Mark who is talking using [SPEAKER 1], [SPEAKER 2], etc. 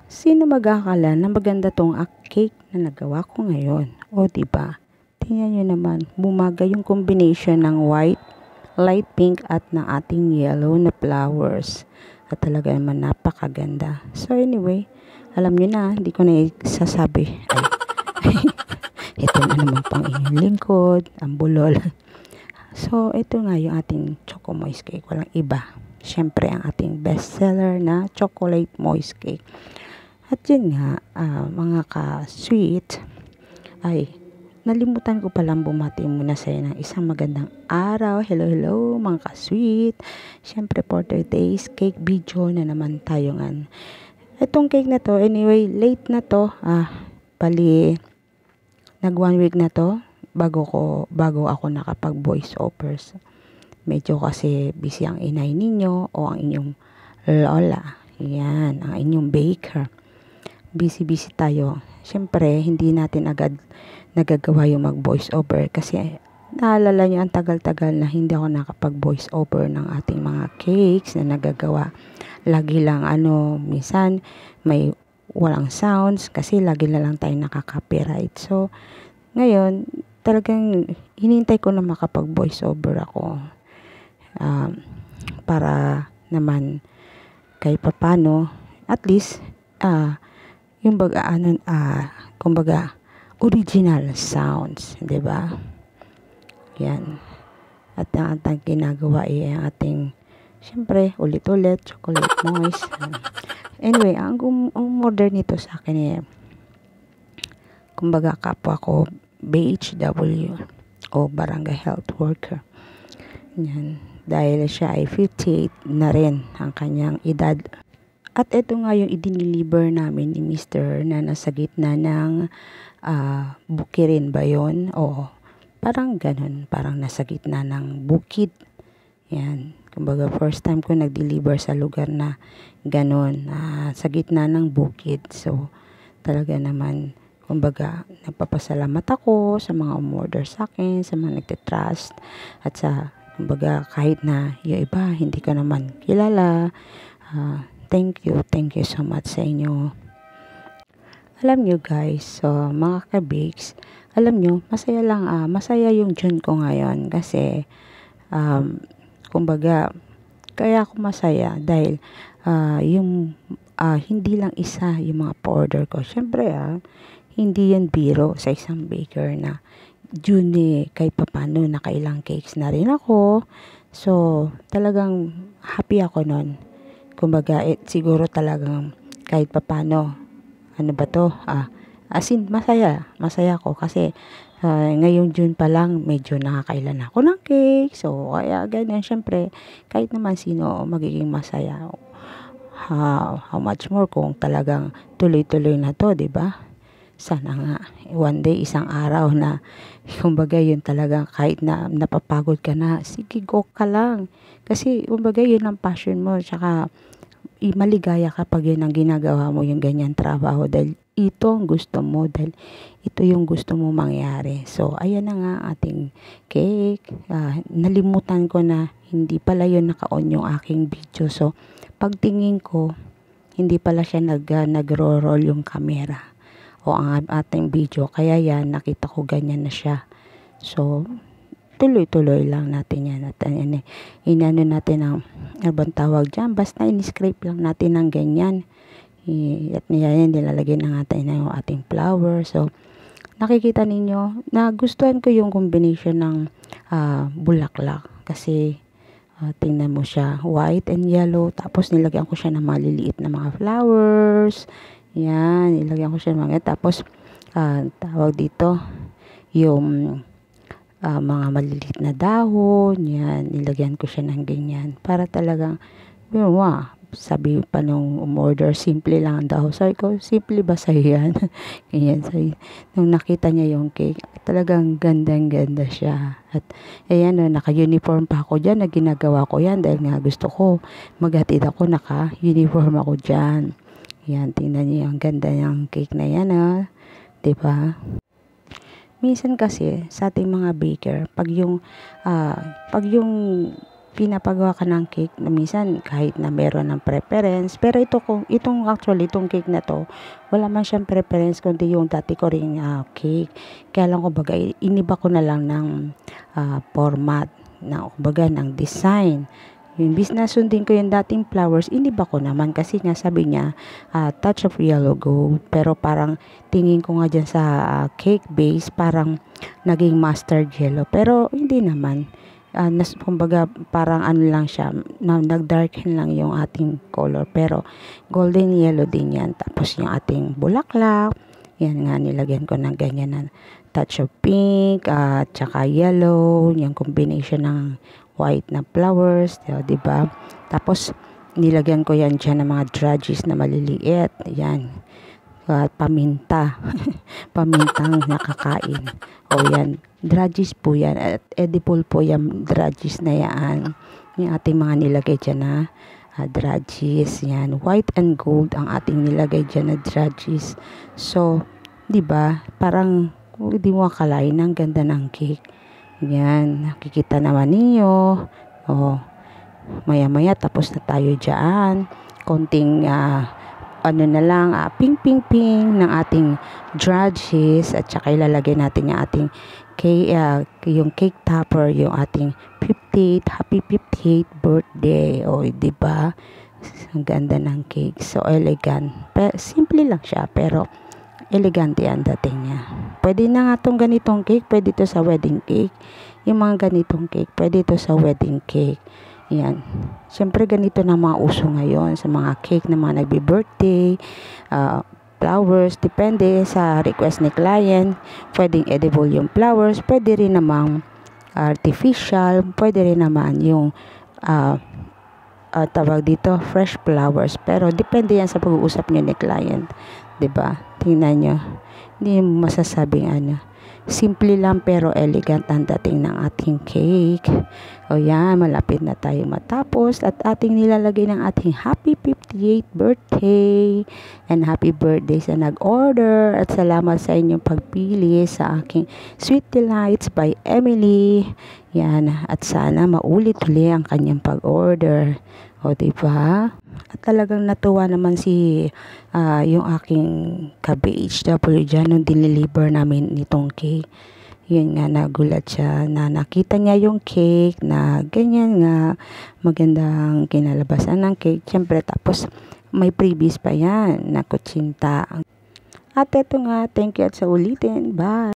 [SPEAKER 1] Sino mag-aakala na maganda tong cake na nagawa ko ngayon? O, diba? Tingnan nyo naman, bumaga yung combination ng white, light pink at ng ating yellow na flowers. At talaga naman napakaganda. So anyway, alam nyo na, hindi ko na isasabi. Ay, ito na naman pang inyong lingkod, ang bulol. So, ito nga yung ating choco moist cake. Walang iba. Siyempre, ang ating bestseller na chocolate moist cake. At yun nga, mga ka-sweet, ay, nalimutan ko palang bumati muna sa ng isang magandang araw. Hello, hello, mga ka-sweet. Siyempre, for today's cake video na naman tayo nga. Itong cake na to, anyway, late na to. Bali, nag 1 week na to bago ako nakapag voice overs. Medyo kasi busy ang inay ninyo o ang inyong lola. Yan, ang inyong baker. Busy tayo. Siyempre, hindi natin agad nagagawa yung mag-voice over kasi naalala nyo ang tagal-tagal na hindi ako nakapag-voice over ng ating mga cakes na nagagawa. Lagi lang minsan may walang sounds kasi lagi na lang tayo nakaka-copyright. So, ngayon, talagang hinintay ko na makapag-voice over ako. Para naman kahit papano, at least, yung kumbaga, original sounds, 'di ba? Yan. At ang ating ginagawa ay ang ating, syempre, ulit-ulit, chocolate moist. Anyway, ang umorder nito sa akin kumbaga, kapwa ko, BHW o Barangay Health Worker. Yan. Dahil siya ay 58 na rin ang kanyang edad. At ito nga yung i-deliver namin ni Mr. na nasa gitna ng bukirin ba yun? O parang ganun, parang nasa gitna ng bukid. Yan. Kumbaga, first time ko nag-deliver sa lugar na ganun, sa gitna ng bukid. So, talaga naman, kumbaga, nagpapasalamat ako sa mga umorder sa akin, sa mga nagtitrust, at sa, kumbaga, kahit na yung iba, hindi ko naman kilala, thank you so much sa inyo. Alam nyo guys, so mga ka-bakes, alam nyo, masaya yung June ko ngayon kasi, kumbaga, kaya ako masaya dahil, hindi lang isa yung mga pa-order ko. Siyempre, hindi yan biro sa isang baker na June kahit papano nakailang cakes na rin ako. So, talagang happy ako nun. Kumbaga, siguro talagang kahit papano, masaya ako kasi ngayong June pa lang medyo nakakailan ako ng cake. So, kaya ganyan, syempre, kahit naman sino magiging masaya. How much more kung talagang tuloy-tuloy na to, diba? Sana nga, one day, isang araw na, kumbaga yun talaga, kahit na napapagod ka na, sige, go ka lang. Kasi, kumbaga yun ang passion mo, tsaka, maligaya kapag yun ang ginagawa mo, yung ganyan trabaho, dahil ito ang gusto mo, dahil ito yung gusto mo mangyari. So, ayan na nga ating cake. Nalimutan ko na hindi pala yun naka-on yung aking video. So, pagtingin ko, hindi pala siya nagro-roll yung camera o ang ating video. Kaya yan, nakita ko ganyan na siya. So, tuloy-tuloy lang natin yan. At inano natin ang bang tawag dyan. Basta in-scrape lang natin ng ganyan. At yan, nilalagay na natin yung ating flower. So, nakikita ninyo, nagustuhan ko yung combination ng bulaklak. Kasi, tingnan mo siya, white and yellow. Tapos, nilagyan ko siya ng maliliit na mga flowers. Yan, nilagyan ko siya ng mga. Tapos, tawag dito, yung mga maliliit na dahon, yan, nilagyan ko siya ng ganyan. Para talagang, sabi pa nung umorder, simple lang daw. Sabi ko, simple ba sa'yo yan? Ganyan, nung nakita niya yung cake, talagang gandang-ganda siya. At, ayan, naka-uniform pa ako dyan, na ginagawa ko yan, dahil nga gusto ko, maghatid ako, naka-uniform ako dyan. Yan, tingnan niyo yung ganda ng cake na yan, diba? Minsan kasi sa ating mga baker, pag yung pinapagawa ka ng cake na minsan kahit na meron ng preference, pero itong cake na to, wala man siyang preference kundi yung dati ko ring cake. Kaya lang kumbaga iniba ko na lang ng format, na kumbaga ng design. Yung imbis na sundin ko yung dating flowers, iniba ko naman kasi nga sabi niya touch of yellow gold, pero parang tingin ko nga dyan sa cake base parang naging mustard yellow, pero hindi naman. Kumbaga parang ano lang siya, nagdarken lang yung ating color, pero golden yellow din yan. Tapos yung ating bulaklak, yan nga nilagyan ko ng ganyan na touch of pink at tsaka yellow, yung combination ng white na flowers, di ba? Tapos nilagyan ko yan dyan ng mga dragées na maliliit, yan, at paminta. Pamintang nakakain. O yan, dragées po yan. At edible po yung dragées na yan. Yung ating mga nilagay dyan na dragées. Yan, white and gold ang ating nilagay dyan na dragées. So, di ba parang hindi mo akalain ang ganda ng cake. Yan, nakikita naman ninyo. O, maya-maya tapos na tayo dyan. Konting ano na lang, ping ping ping ng ating dragées, at saka ilalagay natin yung ating yung cake topper, yung ating 58th, happy 58th birthday. O, di ba? Ang ganda ng cake. So elegant. Simple lang siya, pero elegante ang dating niya. Pwede na nga tong ganitong cake, pwede to sa wedding cake. Yung mga ganitong cake, pwede to sa wedding cake. Yan. Siyempre ganito na mga uso ngayon sa mga cake na mga nagbi-birthday, flowers, depende sa request ni client. Pwedeng edible yung flowers, pwede rin namang artificial, pwede rin naman yung tawag dito, fresh flowers. Pero depende yan sa pag-uusap niyo ni client. 'Di ba? Tingnan niyo. Hindi mo masasabing ano. Simple lang pero elegant ang dating ng ating cake. O yan, malapit na tayo matapos at ating nilalagay ng ating happy 58th birthday and happy birthday sa nag-order, at salamat sa inyong pagpili sa aking Sweet Delights by Emily. Yan, at sana maulit-uli ang kanyang pag-order. O, diba? At talagang natuwa naman yung aking ka-BHW dyan nung dineliver namin nitong cake. Yun nga, nagulat siya na nakita niya yung cake na ganyan nga, magandang kinalabasan ng cake. Siyempre, tapos may previous pa yan na kutsinta. At eto nga, thank you at sa ulitin. Bye!